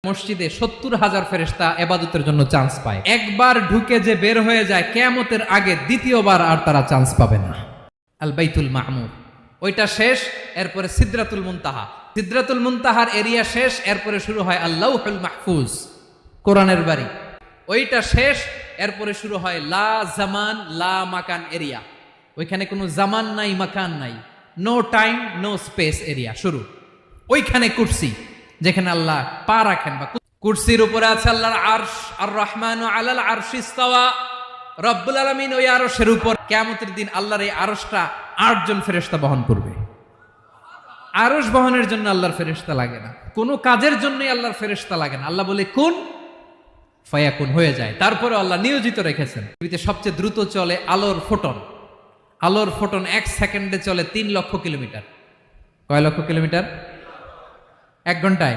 মসজিদে 70,000 ফেরেশতা ইবাদতের জন্য চান্স পায়। একবার ঢুকে যে বের হয়ে যায় কিয়ামতের আগে দ্বিতীয়বার আর তারা চান্স পাবে না। আল বাইতুল মামুর ওইটা শেষ, এরপরে সিদরাতুল মুনতাহা, সিদরাতুল মুনতাহার এরিয়া শেষ, এরপরে শুরু হয় আল্লাহুল মাহফুজ, কোরআনের বাড়ি, ওইটা শেষ, এরপরে শুরু হয় লা জামান লা মাকান এরিয়া। ওইখানে কোনো জামান নাই, মাকান নাই, no time no space area শুরু। ওইখানে কুরসি, যেখানে আল্লাহ পা রাখেন, বা কুরসির উপরে আছে আল্লাহর আরশ, আর রহমানু আলাল আরশি ইস্তাওয়া, রব্বুল আলামিন ওই আরশের উপর। কিয়ামতের দিন আল্লাহর এই আরশটা 8 জন ফেরেশতা বহন করবে। আরশ বহনের জন্য আল্লাহর ফেরেশতা লাগে না, কোনো কাজের জন্যই আল্লাহর ফেরেশতা লাগে না। আল্লাহ বলে কুন ফায়াকুন, হয়ে যায়। তারপরে আল্লাহ নিয়োজিত রেখেছেন। পৃথিবীতে সবচেয়ে দ্রুত চলে আলোর ফোটন। আলোর ফোটন 1 সেকেন্ডে চলে 3 লক্ষ কিলোমিটার। কয় লক্ষ কিলোমিটার? 1 ঘন্টায়